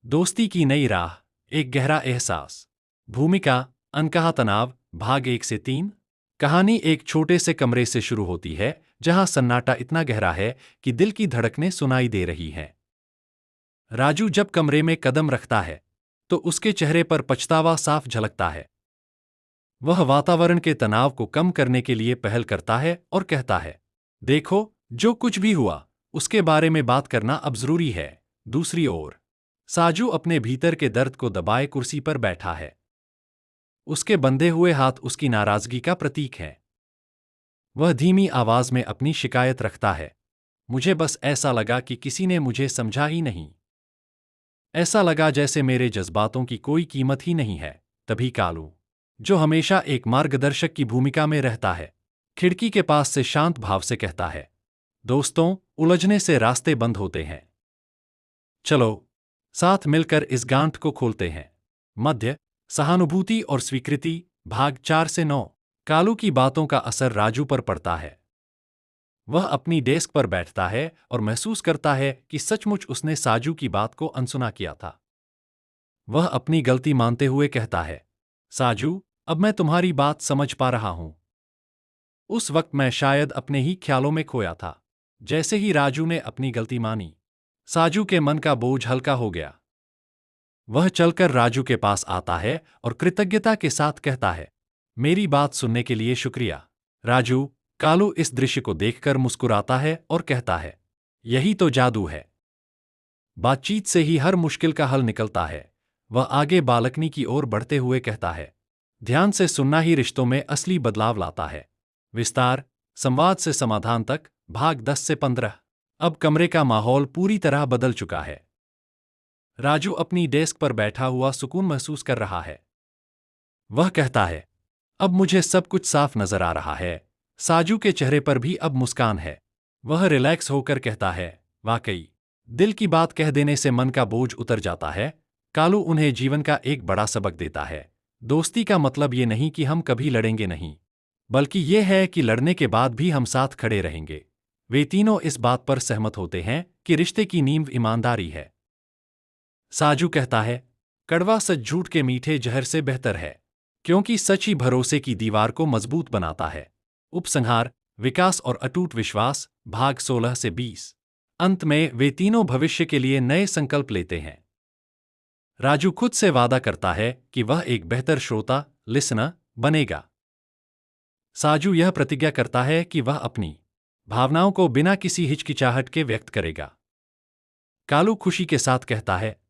दोस्ती की नई राह, एक गहरा एहसास। भूमिका, अनकहा तनाव, भाग 1 से 3। कहानी एक छोटे से कमरे से शुरू होती है, जहां सन्नाटा इतना गहरा है कि दिल की धड़कनें सुनाई दे रही हैं। राजू जब कमरे में कदम रखता है, तो उसके चेहरे पर पछतावा साफ झलकता है। वह वातावरण के तनाव को कम करने के लिए पहल करता है और कहता है, देखो, जो कुछ भी हुआ, उसके बारे में बात करना अब जरूरी है। दूसरी ओर, साजू अपने भीतर के दर्द को दबाए कुर्सी पर बैठा है। उसके बंधे हुए हाथ उसकी नाराजगी का प्रतीक हैं। वह धीमी आवाज में अपनी शिकायत रखता है, मुझे बस ऐसा लगा कि किसी ने मुझे समझा ही नहीं। ऐसा लगा जैसे मेरे जज्बातों की कोई कीमत ही नहीं है। तभी कालू, जो हमेशा एक मार्गदर्शक की भूमिका में रहता है, खिड़की के पास से शांत भाव से कहता है, दोस्तों, उलझने से रास्ते बंद होते हैं। चलो, साथ मिलकर इस गांठ को खोलते हैं। मध्य, सहानुभूति और स्वीकृति, भाग 4 से 9। कालू की बातों का असर राजू पर पड़ता है। वह अपनी डेस्क पर बैठता है और महसूस करता है कि सचमुच उसने साजू की बात को अनसुना किया था। वह अपनी गलती मानते हुए कहता है, साजू, अब मैं तुम्हारी बात समझ पा रहा हूं। उस वक्त मैं शायद अपने ही ख्यालों में खोया था। जैसे ही राजू ने अपनी गलती मानी, साजू के मन का बोझ हल्का हो गया। वह चलकर राजू के पास आता है और कृतज्ञता के साथ कहता है, मेरी बात सुनने के लिए शुक्रिया। राजू, कालू इस दृश्य को देखकर मुस्कुराता है और कहता है, यही तो जादू है। बातचीत से ही हर मुश्किल का हल निकलता है। वह आगे बालकनी की ओर बढ़ते हुए कहता है, ध्यान से सुनना ही रिश्तों में असली बदलाव लाता है। विस्तार, संवाद से समाधान तक, भाग 10 से 15। अब कमरे का माहौल पूरी तरह बदल चुका है। राजू अपनी डेस्क पर बैठा हुआ सुकून महसूस कर रहा है। वह कहता है, अब मुझे सब कुछ साफ नजर आ रहा है। साजू के चेहरे पर भी अब मुस्कान है। वह रिलैक्स होकर कहता है, वाकई, दिल की बात कह देने से मन का बोझ उतर जाता है। कालू उन्हें जीवन का एक बड़ा सबक देता है। दोस्ती का मतलब ये नहीं कि हम कभी लड़ेंगे नहीं, बल्कि ये है कि लड़ने के बाद भी हम साथ खड़े रहेंगे। वे तीनों इस बात पर सहमत होते हैं कि रिश्ते की नींव ईमानदारी है। साजू कहता है, कड़वा सच झूठ के मीठे जहर से बेहतर है, क्योंकि सच ही भरोसे की दीवार को मजबूत बनाता है। उपसंहार, विकास और अटूट विश्वास, भाग 16 से 20। अंत में वे तीनों भविष्य के लिए नए संकल्प लेते हैं। राजू खुद से वादा करता है कि वह एक बेहतर श्रोता, लिसनर, बनेगा। साजू यह प्रतिज्ञा करता है कि वह अपनी भावनाओं को बिना किसी हिचकिचाहट के व्यक्त करेगा। कालू खुशी के साथ कहता है,